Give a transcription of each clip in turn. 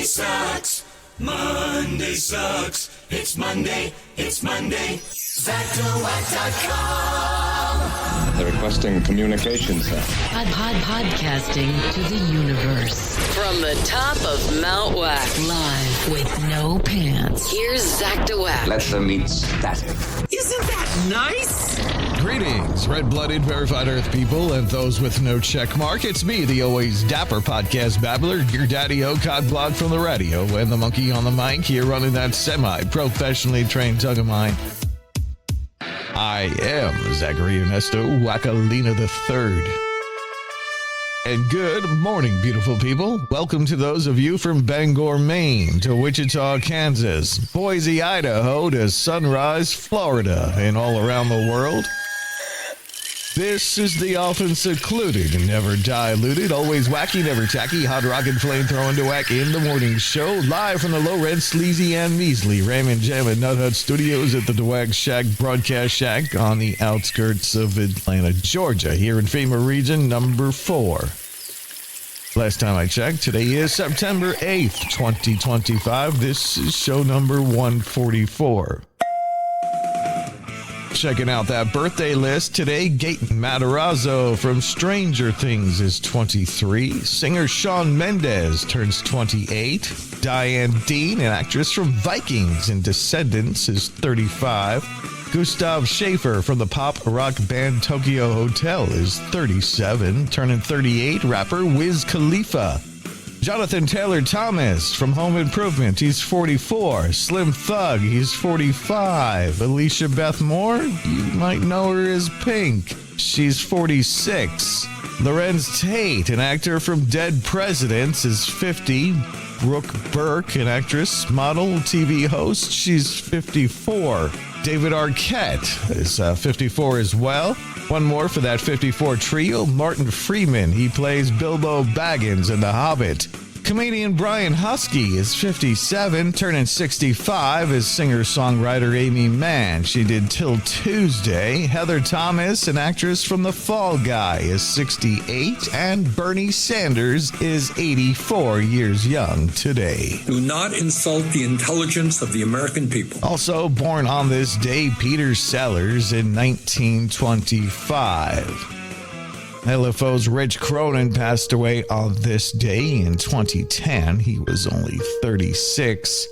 Monday sucks. Monday sucks. It's Monday. It's Monday. ZachDeWack.com. They're requesting communication, sir. Podcasting to the universe. From the top of Mount Wack. Live with no pants. Here's Zach DeWack. Let them eat static. Isn't that nice? Greetings, red-blooded, verified Earth people, and those with no check mark. It's me, the always dapper podcast babbler, your daddy-o codblog from the radio, and the monkey on the mic here running that semi-professionally trained tongue of mine. I am Zachary Ernesto Wackalina III. And good morning, beautiful people. Welcome to those of you from Bangor, Maine, to Wichita, Kansas, Boise, Idaho, to Sunrise, Florida, and all around the world. This is the often secluded and never diluted, always wacky, never tacky, hot rockin' flame-throwing DeWack in the morning show, live from the low-rent, sleazy, and measly Ram and Jam and Nut Hut Studios at the DeWack Shack Broadcast Shack on the outskirts of Atlanta, Georgia, here in FEMA Region number 4. Last time I checked, today is September 8th, 2025. This is show number 144. Checking out that birthday list today, Gaten Matarazzo from Stranger Things is 23. Singer Shawn Mendes turns 28. Diane Dean, an actress from Vikings and Descendants, is 35. Gustav Schaefer from the pop rock band Tokyo Hotel is 37. Turning 38, rapper Wiz Khalifa. Jonathan Taylor Thomas from Home Improvement, he's 44. Slim Thug, he's 45. Alicia Beth Moore, you might know her as Pink, she's 46. Lorenz Tate, an actor from Dead Presidents, is 50. Brooke Burke, an actress, model, TV host, she's 54. David Arquette is 54 as well. One more for that 54 trio, Martin Freeman. He plays Bilbo Baggins in The Hobbit. Comedian Brian Husky is 57, turning 65 is singer-songwriter Amy Mann. She did Till Tuesday. Heather Thomas, an actress from The Fall Guy, is 68, and Bernie Sanders is 84 years young today. Do not insult the intelligence of the American people. Also born on this day, Peter Sellers in 1925. LFO's Rich Cronin passed away on this day in 2010. He was only 36.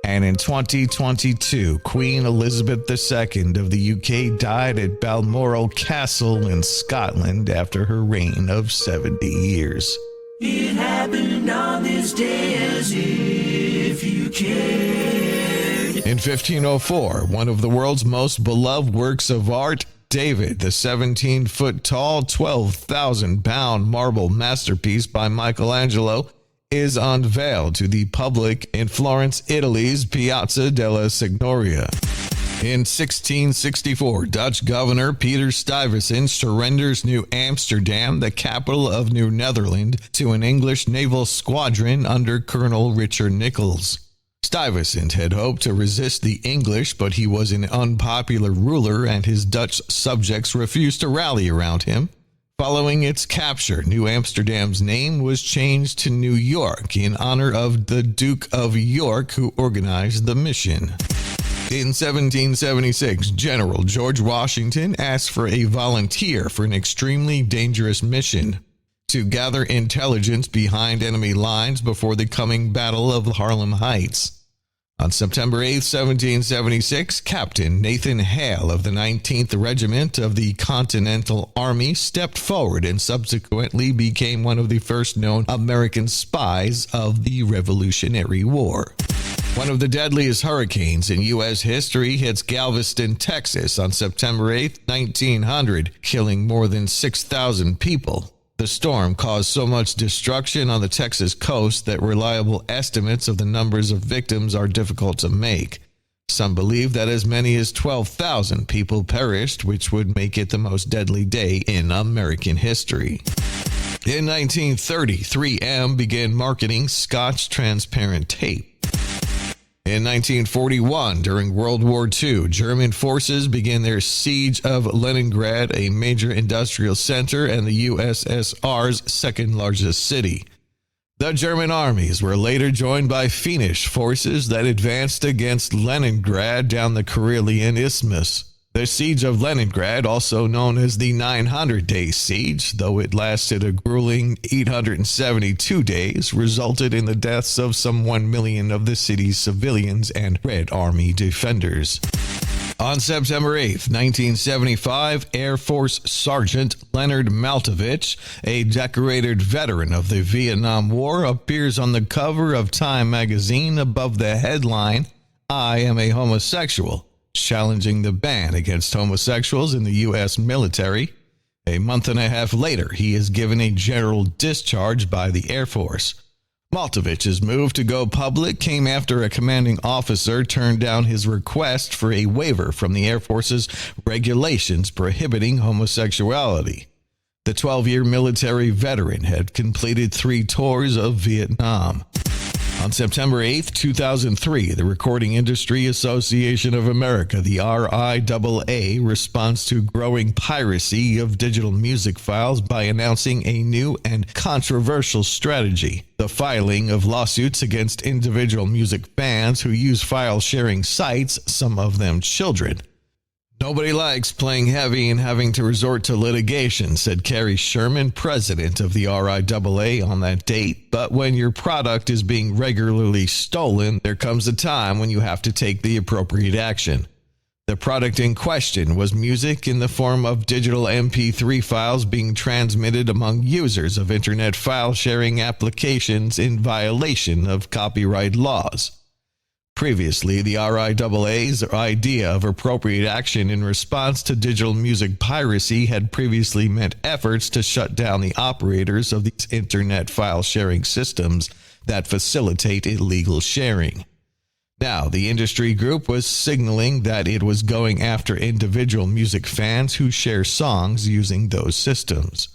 And in 2022, Queen Elizabeth II of the UK died at Balmoral Castle in Scotland after her reign of 70 years. It happened on this day as if you cared. In 1504, one of the world's most beloved works of art, David, the 17-foot-tall, 12,000-pound marble masterpiece by Michelangelo, is unveiled to the public in Florence, Italy's Piazza della Signoria. In 1664, Dutch Governor Peter Stuyvesant surrenders New Amsterdam, the capital of New Netherland, to an English naval squadron under Colonel Richard Nicolls. Stuyvesant had hoped to resist the English, but he was an unpopular ruler and his Dutch subjects refused to rally around him. Following its capture, New Amsterdam's name was changed to New York in honor of the Duke of York, who organized the mission. In 1776, General George Washington asked for a volunteer for an extremely dangerous mission: to gather intelligence behind enemy lines before the coming Battle of Harlem Heights. On September 8, 1776, Captain Nathan Hale of the 19th Regiment of the Continental Army stepped forward and subsequently became one of the first known American spies of the Revolutionary War. One of the deadliest hurricanes in U.S. history hits Galveston, Texas on September 8, 1900, killing more than 6,000 people. The storm caused so much destruction on the Texas coast that reliable estimates of the numbers of victims are difficult to make. Some believe that as many as 12,000 people perished, which would make it the most deadly day in American history. In 1930, 3M began marketing Scotch transparent tape. In 1941, during World War II, German forces began their siege of Leningrad, a major industrial center and the USSR's second largest city. The German armies were later joined by Finnish forces that advanced against Leningrad down the Karelian Isthmus. The Siege of Leningrad, also known as the 900-day siege, though it lasted a grueling 872 days, resulted in the deaths of some 1 million of the city's civilians and Red Army defenders. On September 8, 1975, Air Force Sergeant Leonard Maltovich, a decorated veteran of the Vietnam War, appears on the cover of Time magazine above the headline, "I am a homosexual," challenging the ban against homosexuals in the U.S. military. A month and a half later, he is given a general discharge by the Air Force. Maltovich's move to go public came after a commanding officer turned down his request for a waiver from the Air Force's regulations prohibiting homosexuality. The 12-year military veteran had completed 3 tours of Vietnam. On September 8, 2003, the Recording Industry Association of America, the RIAA, responds to growing piracy of digital music files by announcing a new and controversial strategy: the filing of lawsuits against individual music fans who use file-sharing sites, some of them children. "Nobody likes playing heavy and having to resort to litigation," said Carrie Sherman, president of the RIAA, on that date. "But when your product is being regularly stolen, there comes a time when you have to take the appropriate action." The product in question was music in the form of digital MP3 files being transmitted among users of internet file-sharing applications in violation of copyright laws. Previously, the RIAA's idea of appropriate action in response to digital music piracy had previously meant efforts to shut down the operators of these internet file-sharing systems that facilitate illegal sharing. Now, the industry group was signaling that it was going after individual music fans who share songs using those systems.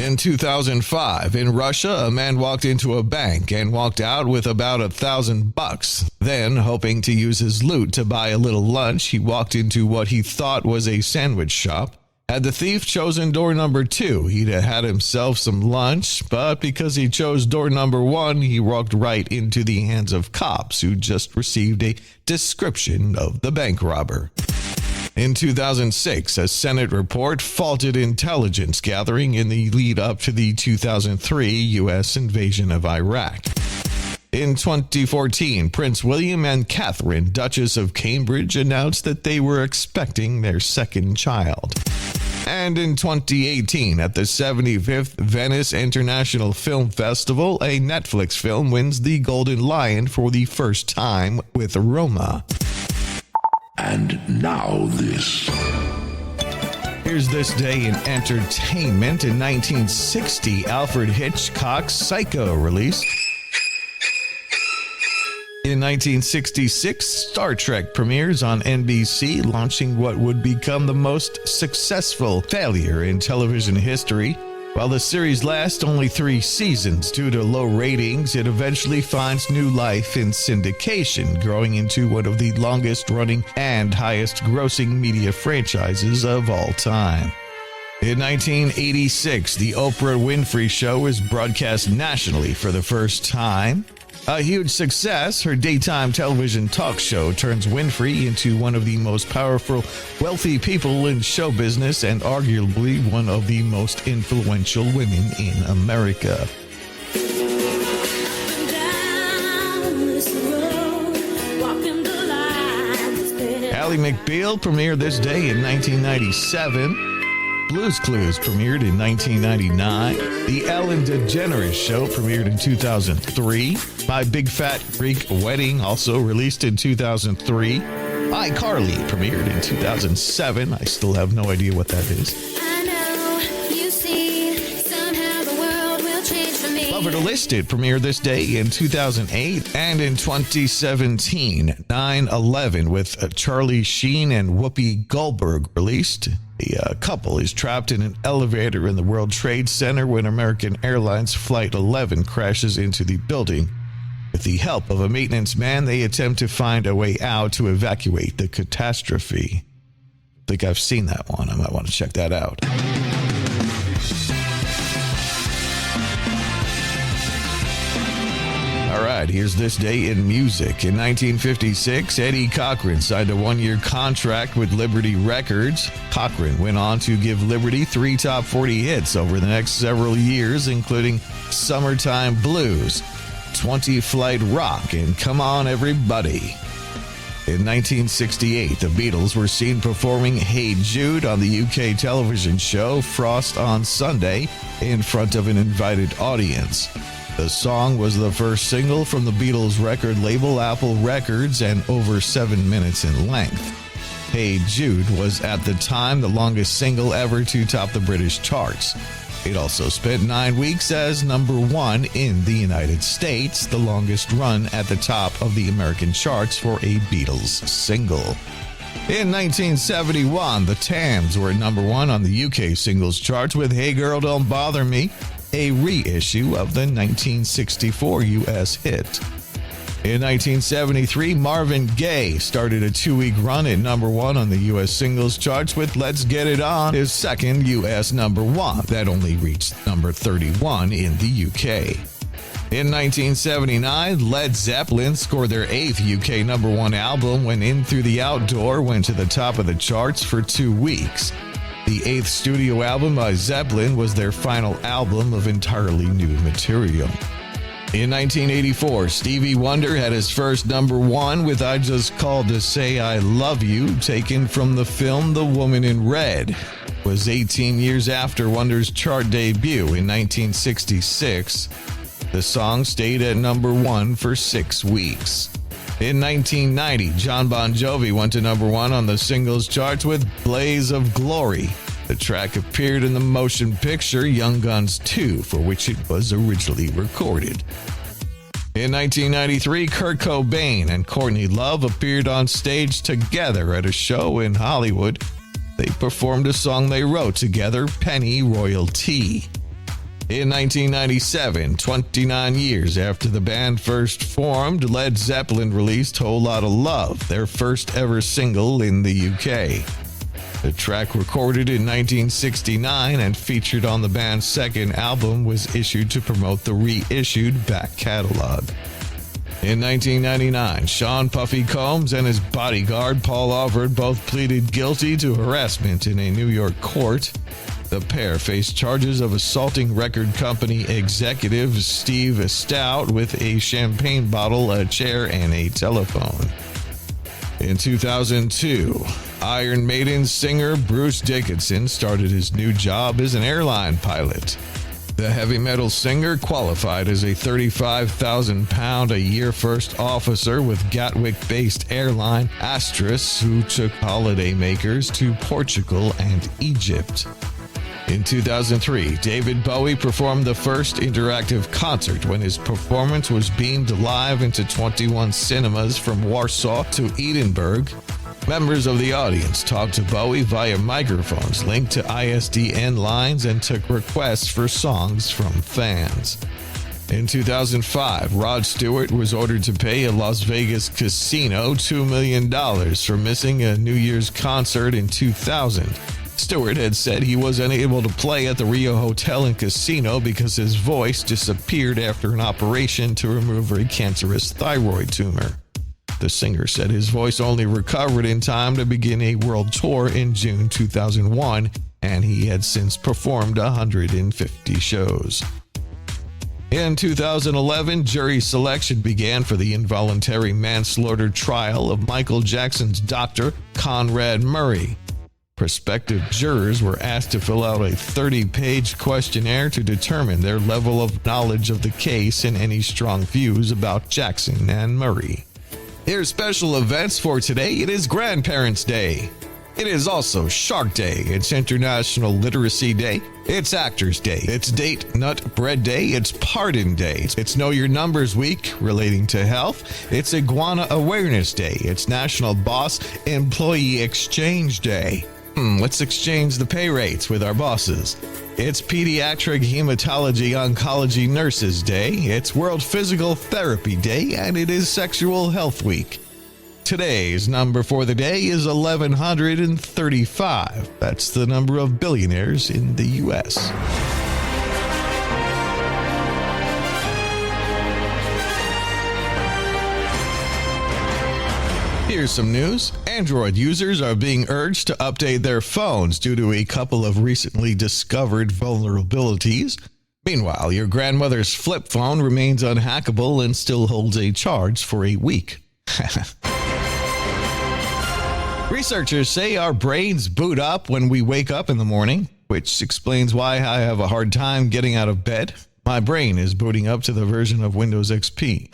In 2005, in Russia, a man walked into a bank and walked out with about $1,000. Then, hoping to use his loot to buy a little lunch, he walked into what he thought was a sandwich shop. Had the thief chosen door number 2, he'd have had himself some lunch, but because he chose door number 1, he walked right into the hands of cops who just received a description of the bank robber. In 2006, a Senate report faulted intelligence gathering in the lead up to the 2003 U.S. invasion of Iraq. In 2014, Prince William and Catherine, Duchess of Cambridge, announced that they were expecting their second child. And in 2018, at the 75th Venice International Film Festival, a Netflix film wins the Golden Lion for the first time with Roma. And now this. Here's this day in entertainment. In 1960, Alfred Hitchcock's Psycho released. In 1966, Star Trek premieres on NBC, launching what would become the most successful failure in television history. While the series lasts only 3 seasons due to low ratings, it eventually finds new life in syndication, growing into one of the longest-running and highest-grossing media franchises of all time. In 1986, The Oprah Winfrey Show is broadcast nationally for the first time. A huge success, her daytime television talk show turns Winfrey into one of the most powerful, wealthy people in show business and arguably one of the most influential women in America. Ally McBeal premiered this day in 1997. Blue's Clues premiered in 1999. The Ellen DeGeneres Show premiered in 2003. My Big Fat Greek Wedding also released in 2003. iCarly premiered in 2007. I still have no idea what that is. I know, you see, somehow the world will change for me. Lover Listed premiered this day in 2008. And in 2017, 9/11 with Charlie Sheen and Whoopi Goldberg released. A couple is trapped in an elevator in the World Trade Center when American Airlines Flight 11 crashes into the building. With the help of a maintenance man, they attempt to find a way out to evacuate the catastrophe. I think I've seen that one. I might want to check that out. All right, here's this day in music. In 1956, Eddie Cochran signed a one-year contract with Liberty Records. Cochran went on to give Liberty 3 top 40 hits over the next several years, including Summertime Blues, 20 Flight Rock, and Come On Everybody. In 1968, the Beatles were seen performing Hey Jude on the UK television show Frost on Sunday in front of an invited audience. The song was the first single from the Beatles record label Apple Records and over 7 minutes in length. Hey Jude was at the time the longest single ever to top the British charts. It also spent 9 weeks as number 1 in the United States, the longest run at the top of the American charts for a Beatles single. In 1971, the Tams were number 1 on the UK singles charts with Hey Girl Don't Bother Me, a reissue of the 1964 US hit. In 1973, Marvin Gaye started a 2-week run at number 1 on the U.S. singles charts with Let's Get It On, his second U.S. number 1, that only reached number 31 in the U.K. In 1979, Led Zeppelin scored their 8th UK number 1 album when In Through the Outdoor went to the top of the charts for 2 weeks. The 8th studio album by Zeppelin was their final album of entirely new material. In 1984, Stevie Wonder had his first number 1 with I Just Called to Say I Love You, taken from the film The Woman in Red. It was 18 years after Wonder's chart debut in 1966. The song stayed at number 1 for 6 weeks. In 1990, John Bon Jovi went to number 1 on the singles charts with Blaze of Glory. The track appeared in the motion picture Young Guns 2, for which it was originally recorded. In 1993, Kurt Cobain and Courtney Love appeared on stage together at a show in Hollywood. They performed a song they wrote together, Penny Royalty. In 1997, 29 years after the band first formed, Led Zeppelin released Whole Lotta Love, their first ever single in the UK. The track, recorded in 1969 and featured on the band's second album, was issued to promote the reissued back catalog. In 1999, Sean Puffy Combs and his bodyguard Paul Alvord both pleaded guilty to harassment in a New York court. The pair faced charges of assaulting record company executive Steve Stout with a champagne bottle, a chair, and a telephone. In 2002, Iron Maiden singer Bruce Dickinson started his new job as an airline pilot. The heavy metal singer qualified as a £35,000 a year first officer with Gatwick-based airline Astrus, who took holidaymakers to Portugal and Egypt. In 2003, David Bowie performed the first interactive concert when his performance was beamed live into 21 cinemas from Warsaw to Edinburgh. Members of the audience talked to Bowie via microphones linked to ISDN lines and took requests for songs from fans. In 2005, Rod Stewart was ordered to pay a Las Vegas casino $2 million for missing a New Year's concert in 2000. Stewart had said he was unable to play at the Rio Hotel and Casino because his voice disappeared after an operation to remove a cancerous thyroid tumor. The singer said his voice only recovered in time to begin a world tour in June 2001, and he had since performed 150 shows. In 2011, jury selection began for the involuntary manslaughter trial of Michael Jackson's doctor, Conrad Murray. Prospective jurors were asked to fill out a 30-page questionnaire to determine their level of knowledge of the case and any strong views about Jackson and Murray. Here's special events for today. It is Grandparents' Day. It is also Shark Day. It's International Literacy Day. It's Actors Day. It's Date Nut Bread Day. It's Pardon Day. It's Know Your Numbers Week relating to health. It's Iguana Awareness Day. It's National Boss Employee Exchange Day. Let's exchange the pay rates with our bosses. It's Pediatric Hematology Oncology Nurses Day. It's World Physical Therapy Day, and it is Sexual Health Week. Today's number for the day is 1,135. That's the number of billionaires in the U.S. Here's some news. Android users are being urged to update their phones due to a couple of recently discovered vulnerabilities. Meanwhile, your grandmother's flip phone remains unhackable and still holds a charge for a week. Researchers say our brains boot up when we wake up in the morning, which explains why I have a hard time getting out of bed. My brain is booting up to the version of Windows XP.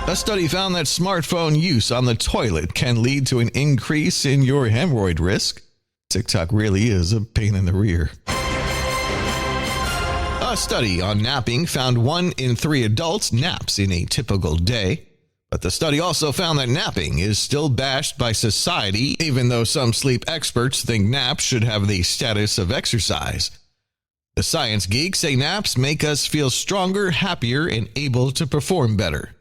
A study found that smartphone use on the toilet can lead to an increase in your hemorrhoid risk. TikTok really is a pain in the rear. A study on napping found 1 in 3 adults naps in a typical day. But the study also found that napping is still bashed by society, even though some sleep experts think naps should have the status of exercise. The science geeks say naps make us feel stronger, happier, and able to perform better.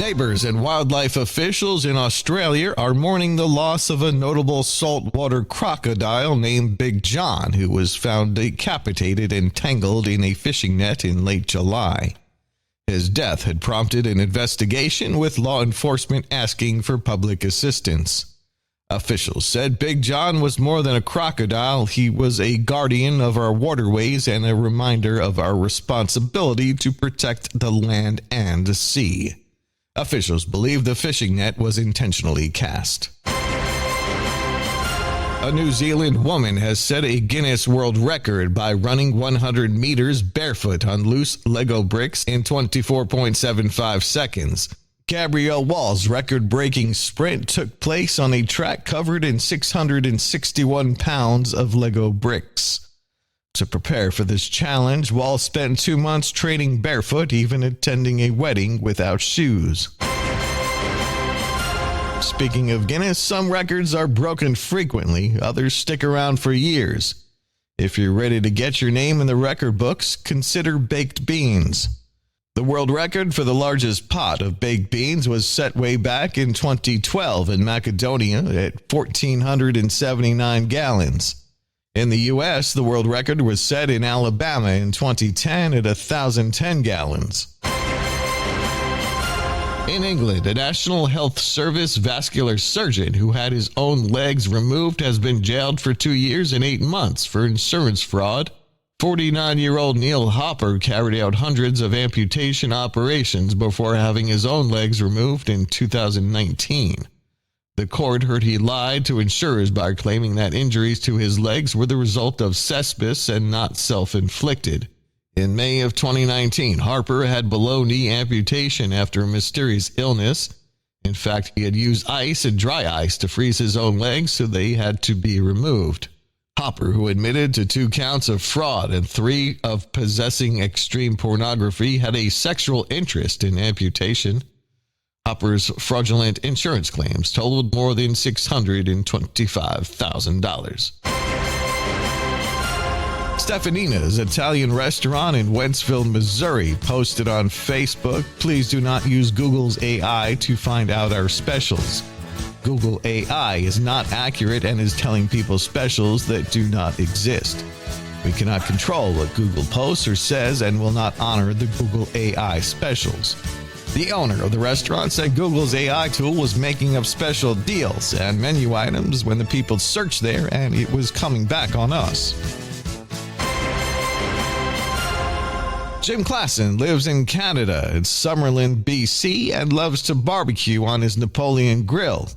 Neighbors and wildlife officials in Australia are mourning the loss of a notable saltwater crocodile named Big John, who was found decapitated and tangled in a fishing net in late July. His death had prompted an investigation, with law enforcement asking for public assistance. Officials said Big John was more than a crocodile. He was a guardian of our waterways and a reminder of our responsibility to protect the land and the sea. Officials believe the fishing net was intentionally cast. A New Zealand woman has set a Guinness World Record by running 100 meters barefoot on loose Lego bricks in 24.75 seconds. Gabrielle Wall's record-breaking sprint took place on a track covered in 661 pounds of Lego bricks. To prepare for this challenge, Wall spent 2 months training barefoot, even attending a wedding without shoes. Speaking of Guinness, some records are broken frequently, others stick around for years. If you're ready to get your name in the record books, consider baked beans. The world record for the largest pot of baked beans was set way back in 2012 in Macedonia at 1,479 gallons. In the U.S., the world record was set in Alabama in 2010 at 1,010 gallons. In England, a National Health Service vascular surgeon who had his own legs removed has been jailed for 2 years and 8 months for insurance fraud. 49-year-old Neil Hopper carried out hundreds of amputation operations before having his own legs removed in 2019. The court heard he lied to insurers by claiming that injuries to his legs were the result of cesspit and not self-inflicted. In May of 2019, Harper had below-knee amputation after a mysterious illness. In fact, he had used ice and dry ice to freeze his own legs, so they had to be removed. Hopper, who admitted to 2 counts of fraud and 3 of possessing extreme pornography, had a sexual interest in amputation. Hopper's fraudulent insurance claims totaled more than $625,000. Stefanina's Italian restaurant in Wentzville, Missouri, posted on Facebook, "Please do not use Google's AI to find out our specials. Google AI is not accurate and is telling people specials that do not exist. We cannot control what Google posts or says and will not honor the Google AI specials." The owner of the restaurant said Google's AI tool was making up special deals and menu items when the people searched there, and it was coming back on us. Jim Klassen lives in Canada in Summerlin, BC, and loves to barbecue on his Napoleon grill.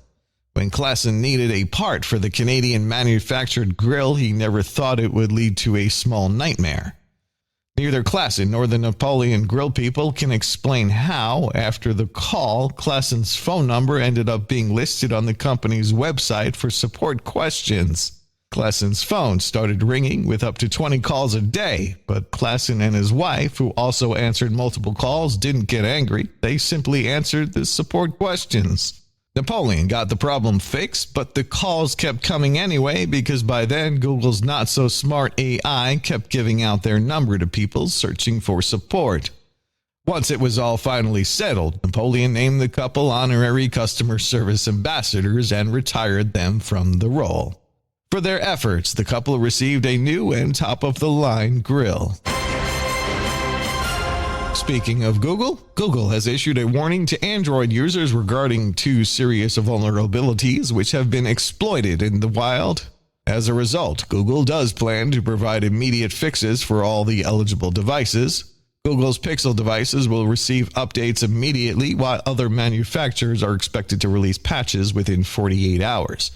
When Klassen needed a part for the Canadian-manufactured grill, he never thought it would lead to a small nightmare. Neither Klassen nor the Napoleon Grill people can explain how, after the call, Klassen's phone number ended up being listed on the company's website for support questions. Klassen's phone started ringing with up to 20 calls a day, but Klassen and his wife, who also answered multiple calls, didn't get angry. They simply answered the support questions. Napoleon got the problem fixed, but the calls kept coming anyway because by then Google's not-so-smart AI kept giving out their number to people searching for support. Once it was all finally settled, Napoleon named the couple honorary customer service ambassadors and retired them from the role. For their efforts, the couple received a new and top-of-the-line grill. Speaking of Google, Google has issued a warning to Android users regarding two serious vulnerabilities which have been exploited in the wild. As a result, Google does plan to provide immediate fixes for all the eligible devices. Google's Pixel devices will receive updates immediately, while other manufacturers are expected to release patches within 48 hours.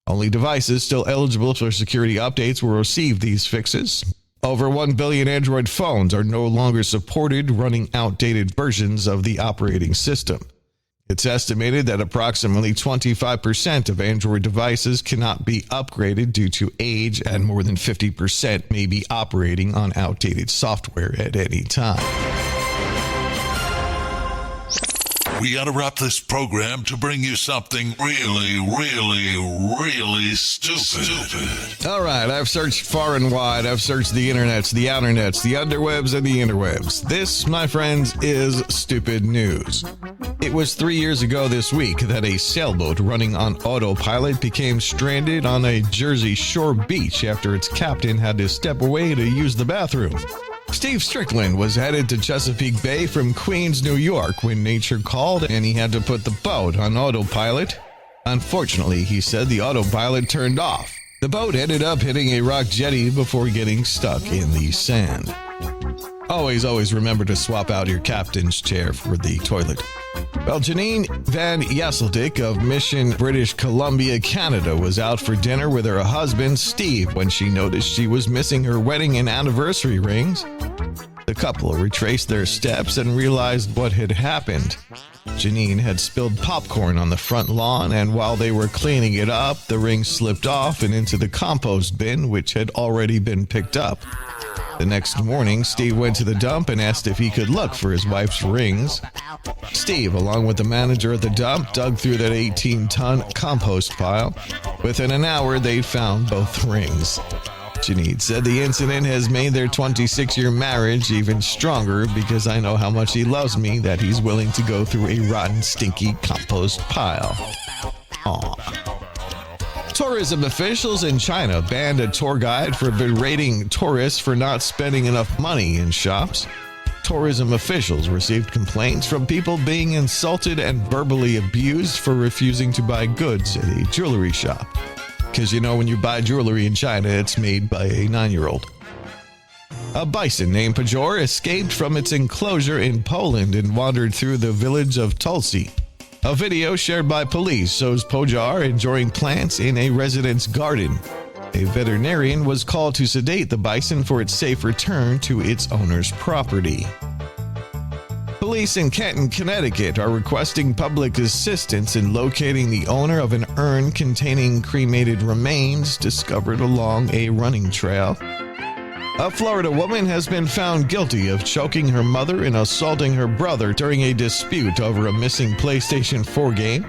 Only devices still eligible for security updates will receive these fixes. Over 1 billion Android phones are no longer supported running outdated versions of the operating system. It's estimated that approximately 25% of Android devices cannot be upgraded due to age, and more than 50% may be operating on outdated software at any time. We got to wrap this program to bring you something really, really, really stupid. All right, I've searched far and wide. I've searched the internets, the outernets, the underwebs, and the interwebs. This, my friends, is stupid news. It was 3 years ago this week that a sailboat running on autopilot became stranded on a Jersey Shore beach after its captain had to step away to use the bathroom. Steve Strickland was headed to Chesapeake Bay from Queens, New York when nature called and he had to put the boat on autopilot. Unfortunately, he said the autopilot turned off. The boat ended up hitting a rock jetty before getting stuck in the sand. Always remember to swap out your captain's chair for the toilet. Well, Janine Van Yesseldyk of Mission, British Columbia, Canada, was out for dinner with her husband, Steve, when she noticed she was missing her wedding and anniversary rings. The couple retraced their steps and realized what had happened. Janine had spilled popcorn on the front lawn, and while they were cleaning it up, the rings slipped off and into the compost bin, which had already been picked up. The next morning, Steve went to the dump and asked if he could look for his wife's rings. Steve, along with the manager at the dump, dug through that 18-ton compost pile. Within an hour, they'd found both rings. Janine said the incident has made their 26-year marriage even stronger because I know how much he loves me that he's willing to go through a rotten, stinky compost pile. Aww. Tourism officials in China banned a tour guide for berating tourists for not spending enough money in shops. Tourism officials received complaints from people being insulted and verbally abused for refusing to buy goods at a jewelry shop. Because you know, when you buy jewelry in China, it's made by a 9-year-old. A bison named Pajor escaped from its enclosure in Poland and wandered through the village of Tulsi. A video shared by police shows Pojar enjoying plants in a resident's garden. A veterinarian was called to sedate the bison for its safe return to its owner's property. Police in Canton, Connecticut are requesting public assistance in locating the owner of an urn containing cremated remains discovered along a running trail. A Florida woman has been found guilty of choking her mother and assaulting her brother during a dispute over a missing PlayStation 4 game.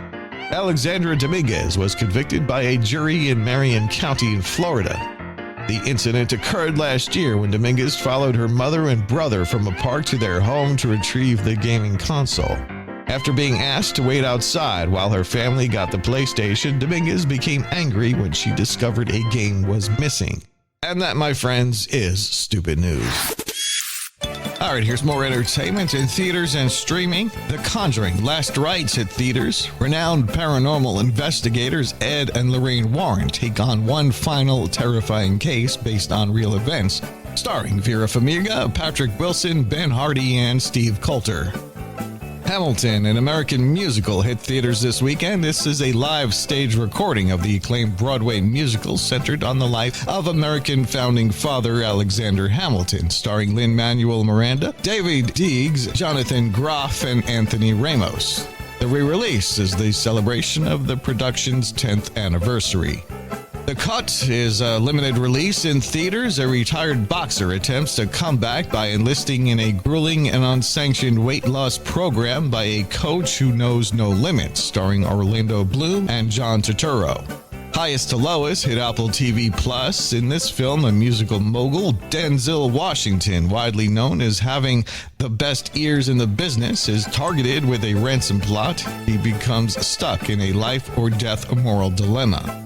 Alexandra Dominguez was convicted by a jury in Marion County in Florida. The incident occurred last year when Dominguez followed her mother and brother from a park to their home to retrieve the gaming console. After being asked to wait outside while her family got the PlayStation, Dominguez became angry when she discovered a game was missing. And that, my friends, is stupid news. All right, here's more entertainment in theaters and streaming. The Conjuring: Last Rites hit theaters. Renowned paranormal investigators Ed and Lorraine Warren take on one final terrifying case based on real events, starring Vera Farmiga, Patrick Wilson, Ben Hardy, and Steve Coulter. Hamilton, an American musical, hit theaters this weekend. This is a live stage recording of the acclaimed Broadway musical centered on the life of American founding father Alexander Hamilton, starring Lin-Manuel Miranda, David Deegs, Jonathan Groff, and Anthony Ramos. The re-release is the celebration of the production's 10th anniversary. The Cut is a limited release in theaters. A retired boxer attempts to come back by enlisting in a grueling and unsanctioned weight loss program by a coach who knows no limits, starring Orlando Bloom and John Turturro. Highest to Lowest hit Apple TV Plus. In this film, a musical mogul, Denzel Washington, widely known as having the best ears in the business, is targeted with a ransom plot. He becomes stuck in a life or death moral dilemma.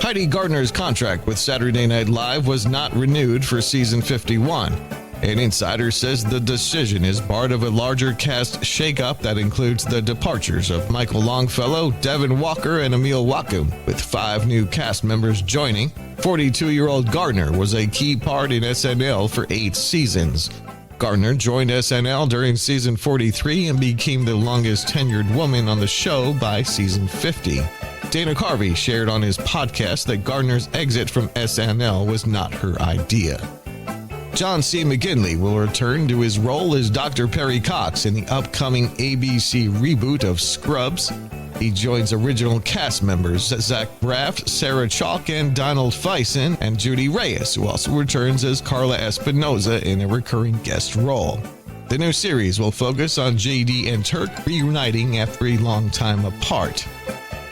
Heidi Gardner's contract with Saturday Night Live was not renewed for season 51. An insider says the decision is part of a larger cast shakeup that includes the departures of Michael Longfellow, Devin Walker, and Emil Wacom, with 5 new cast members joining. 42-year-old Gardner was a key part in SNL for 8 seasons. Gardner joined SNL during season 43 and became the longest tenured woman on the show by season 50. Dana Carvey shared on his podcast that Gardner's exit from SNL was not her idea. John C. McGinley will return to his role as Dr. Perry Cox in the upcoming ABC reboot of Scrubs. He joins original cast members Zach Braff, Sarah Chalk, and Donald Faison, and Judy Reyes, who also returns as Carla Espinoza in a recurring guest role. The new series will focus on JD and Turk reuniting after a long time apart.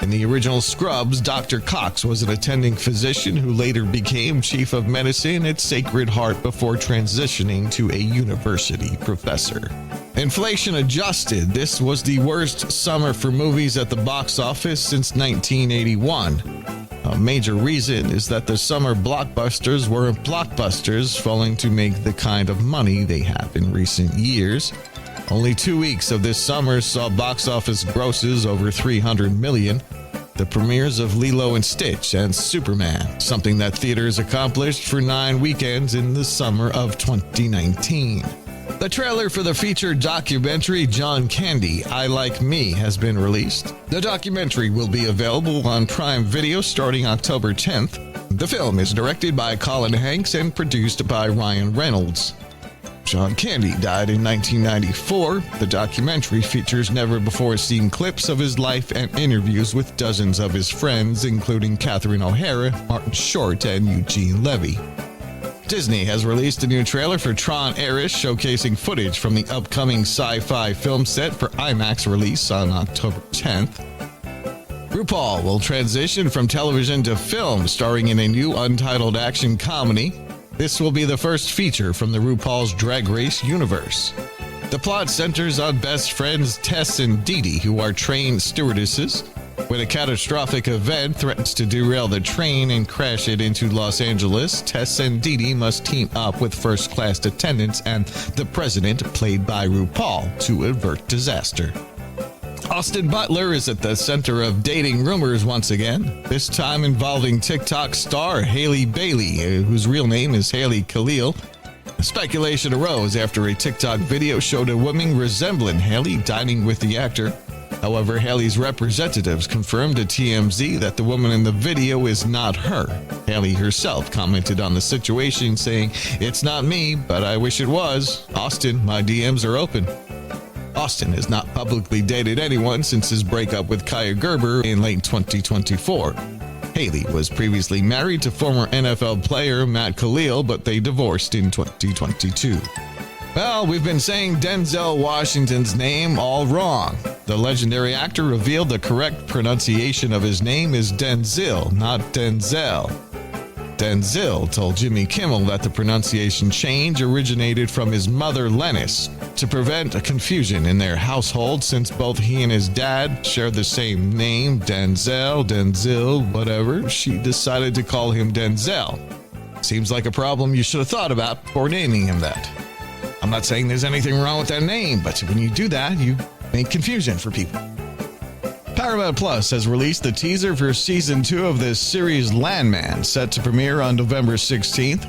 In the original Scrubs, Dr. Cox was an attending physician who later became chief of medicine at Sacred Heart before transitioning to a university professor. Inflation adjusted, this was the worst summer for movies at the box office since 1981. A major reason is that the summer blockbusters weren't blockbusters, failing to make the kind of money they have in recent years. Only 2 weeks of this summer saw box office grosses over $300 million. The premieres of Lilo & Stitch and Superman, something that theaters accomplished for 9 weekends in the summer of 2019. The trailer for the featured documentary John Candy, I Like Me, has been released. The documentary will be available on Prime Video starting October 10th. The film is directed by Colin Hanks and produced by Ryan Reynolds. John Candy died in 1994. The documentary features never-before-seen clips of his life and interviews with dozens of his friends, including Catherine O'Hara, Martin Short, and Eugene Levy. Disney has released a new trailer for Tron Ares, showcasing footage from the upcoming sci-fi film set for IMAX release on October 10th. RuPaul will transition from television to film, starring in a new untitled action comedy. This will be the first feature from the RuPaul's Drag Race universe. The plot centers on best friends Tess and Dee Dee, who are trained stewardesses. When a catastrophic event threatens to derail the train and crash it into Los Angeles, Tess and Dee Dee must team up with first-class attendants and the president, played by RuPaul, to avert disaster. Austin Butler is at the center of dating rumors once again, this time involving TikTok star Haley Bailey, whose real name is Haley Khalil. Speculation arose after a TikTok video showed a woman resembling Haley dining with the actor. However, Haley's representatives confirmed to TMZ that the woman in the video is not her. Haley herself commented on the situation, saying, "It's not me, but I wish it was. Austin, my DMs are open." Austin has not publicly dated anyone since his breakup with Kaya Gerber in late 2024. Haley was previously married to former NFL player Matt Khalil, but they divorced in 2022. Well, we've been saying Denzel Washington's name all wrong. The legendary actor revealed the correct pronunciation of his name is Denzil, not Denzel. Denzil told Jimmy Kimmel that the pronunciation change originated from his mother, Lennis, to prevent a confusion in their household, since both he and his dad shared the same name, Denzel, Denzil, whatever. She decided to call him Denzel. Seems like a problem you should have thought about before naming him that. I'm not saying there's anything wrong with that name, but when you do that, you make confusion for people. Paramount Plus has released the teaser for Season 2 of the series Landman, set to premiere on November 16th.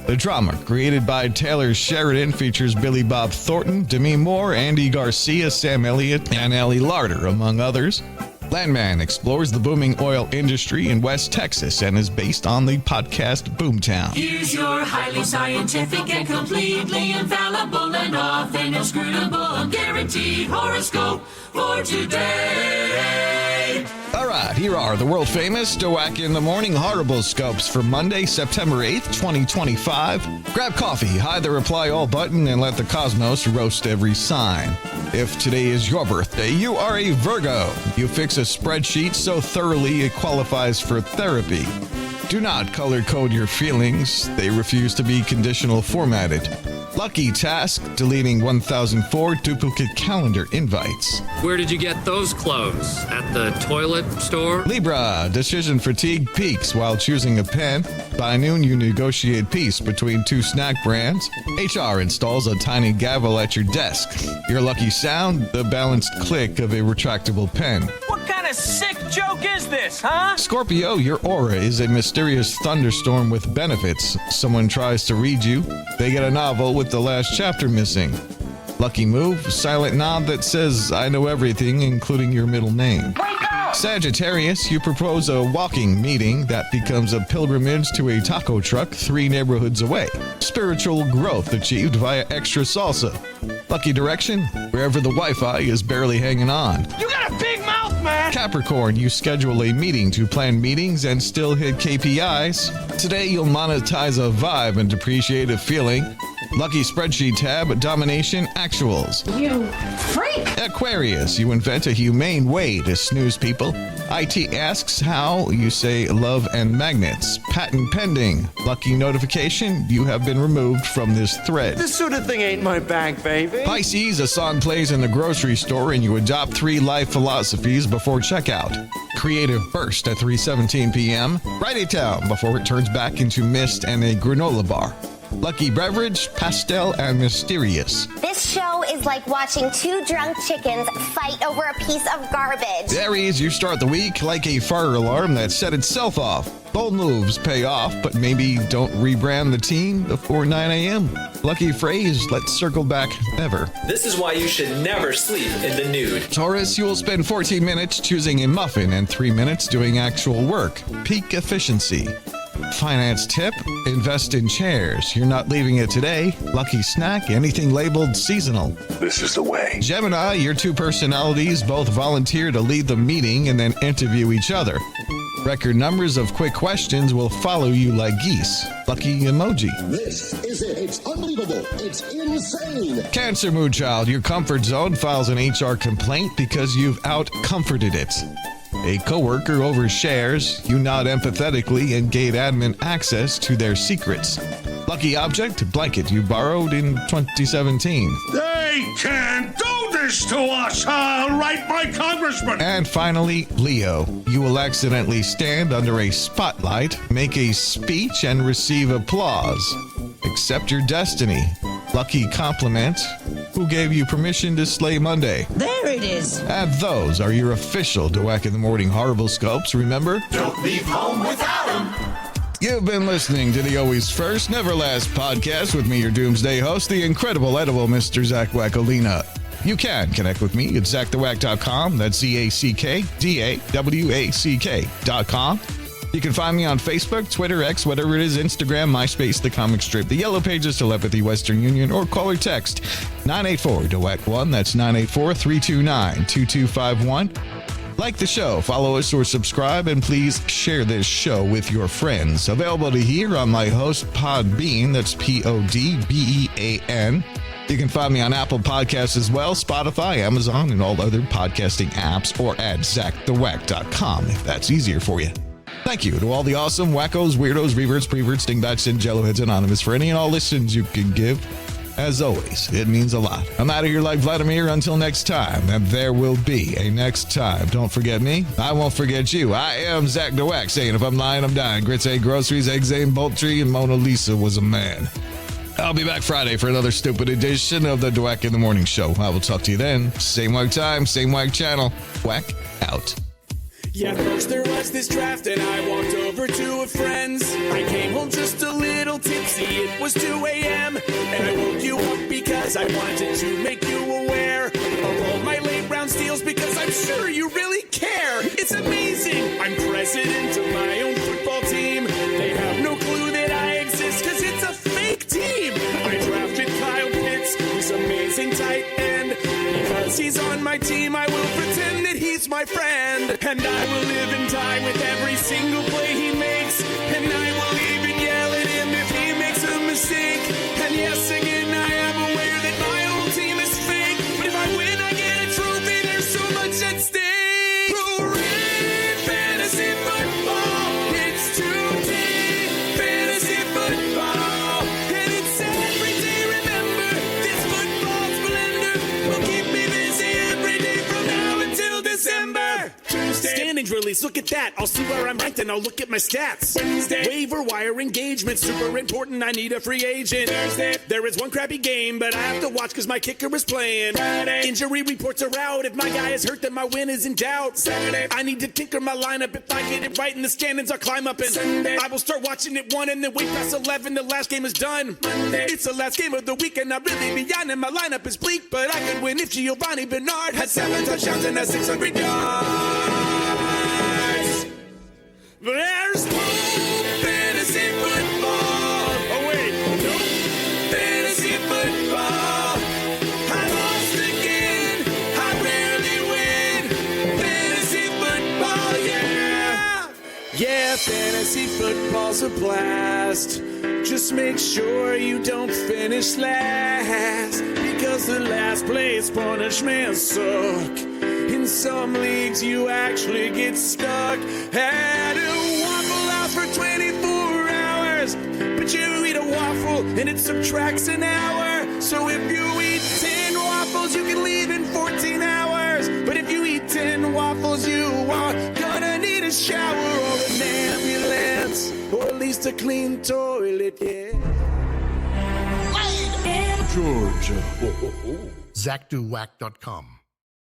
The drama, created by Taylor Sheridan, features Billy Bob Thornton, Demi Moore, Andy Garcia, Sam Elliott, and Ellie Larder, among others. Landman explores the booming oil industry in West Texas and is based on the podcast Boomtown. Here's your highly scientific and completely infallible and often inscrutable, guaranteed horoscope for today. All right, here are the world-famous Stoac in the Morning Horrible Scopes for Monday, September 8th, 2025. Grab coffee, hide the reply all button, and let the cosmos roast every sign. If today is your birthday, you are a Virgo. You fix a spreadsheet so thoroughly it qualifies for therapy. Do not color code your feelings. They refuse to be conditional formatted. Lucky task, deleting 1004 duplicate calendar invites. Where did you get those clothes? At the toilet store? Libra, decision fatigue peaks while choosing a pen. By noon, you negotiate peace between two snack brands. HR installs a tiny gavel at your desk. Your lucky sound, the balanced click of a retractable pen. What kind of sick joke is this, huh? Scorpio, your aura is a mysterious thunderstorm with benefits. Someone tries to read you, they get a novel with the last chapter missing. Lucky move, silent nod that says, I know everything, including your middle name. Sagittarius, you propose a walking meeting that becomes a pilgrimage to a taco truck 3 neighborhoods away. Spiritual growth achieved via extra salsa. Lucky direction, wherever the Wi-Fi is barely hanging on. You got a big mouth, man! Capricorn, you schedule a meeting to plan meetings and still hit KPIs. Today you'll monetize a vibe and depreciate a feeling. Lucky spreadsheet tab, domination, actuals. You freak! Aquarius, you invent a humane way to snooze people. IT asks how, you say love and magnets. Patent pending. Lucky notification, you have been removed from this thread. This sort of thing ain't my bag, baby. Pisces, a song plays in the grocery store and you adopt 3 life philosophies before checkout. Creative burst at 3:17 p.m. Write it down before it turns back into mist and a granola bar. Lucky beverage, pastel, and mysterious. This show is like watching 2 drunk chickens fight over a piece of garbage. Aries, you start the week like a fire alarm that set itself off. Bold moves pay off, but maybe don't rebrand the team before 9 a.m. Lucky phrase, let's circle back never. This is why you should never sleep in the nude. Taurus, you will spend 14 minutes choosing a muffin and 3 minutes doing actual work. Peak efficiency. Finance tip, invest in chairs. You're not leaving it today. Lucky snack, anything labeled seasonal. This is the way. Gemini, your 2 personalities both volunteer to lead the meeting and then interview each other. Record numbers of quick questions will follow you like geese. Lucky emoji. This is it. It's unbelievable. It's insane. Cancer mood child, your comfort zone files an HR complaint because you've out-comforted it. A coworker overshares, you nod empathetically and gain admin access to their secrets. Lucky object, blanket you borrowed in 2017. They can't do this to us! I'll write my congressman! And finally, Leo. You will accidentally stand under a spotlight, make a speech, and receive applause. Accept your destiny. Lucky compliment. Who gave you permission to slay Monday? There it is. And those are your official Dweck in the Morning horoscopes. Remember? Don't leave home without them. You've been listening to the Always First, Never Last podcast with me, your doomsday host, the incredible, edible Mr. Zach Wackolina. You can connect with me at ZachTheWack.com. That's ZachDawack.com. You can find me on Facebook, Twitter, X, whatever it is, Instagram, MySpace, The Comic Strip, The Yellow Pages, Telepathy, Western Union, or call or text 984-DeWack1. That's 984-329-2251. Like the show, follow us, or subscribe, and please share this show with your friends. Available to hear on my host, Podbean. That's Podbean. You can find me on Apple Podcasts as well, Spotify, Amazon, and all other podcasting apps, or at ZachTheWack.com if that's easier for you. Thank you to all the awesome wackos, weirdos, reverts, preverts, dingbats, and jelloheads anonymous for any and all listens you can give. As always, it means a lot. I'm out of here like Vladimir until next time, and there will be a next time. Don't forget me. I won't forget you. I am Zach DeWack, saying if I'm lying, I'm dying. Grits ain't groceries, eggs ain't poultry, and Mona Lisa was a man. I'll be back Friday for another stupid edition of the Dweck in the Morning Show. I will talk to you then. Same whack time, same whack channel. Whack out. Yeah, first there was this draft and I walked over to a friend's. I came home just a little tipsy, it was 2 a.m. And I woke you up because I wanted to make you aware of all my late round steals because I'm sure you really care. It's amazing, I'm president of my own football team. They have no clue that I exist because it's a fake team. I drafted Kyle Pitts, this amazing tight end. Because he's on my team, I will pretend that he's my friend. And I will live and die with every single play he makes. And I will even yell at him if he makes a mistake. And yes, again, I am aware that my whole team is fake. But if I win, I get a trophy, there's so much at stake. Hooray, fantasy football, it's too deep. Fantasy football, and it's every day, remember. standings release. Look at that. I'll see where I'm ranked and I'll look at my stats. Wednesday, waiver wire engagement. Super important. I need a free agent. Thursday, there is one crappy game, but I have to watch because my kicker is playing. Friday, injury reports are out. If my guy is hurt, then my win is in doubt. Saturday, I need to tinker my lineup. If I get it right in the standings, I'll climb up. And Sunday, I will start watching it 1 and then wait past 11. The last game is done. Monday, it's the last game of the week and I'm really behind and my lineup is bleak, but I could win if Giovanni Bernard had 7 touchdowns and has 600 yards. There's no fantasy football. Oh wait, no fantasy football. I lost again. I rarely win. Fantasy football, yeah. Yeah, fantasy football's a blast. Just make sure you don't finish last, because the last place punishments suck. In some leagues you actually get stuck at a Waffle House for 24 hours, but you eat a waffle and it subtracts an hour. So if you eat 10 waffles you can leave in 14 hours, but if you eat 10 waffles you are gonna need a shower or an ambulance, or at least a clean toilet, yeah. Georgia. ZachDoWack.com.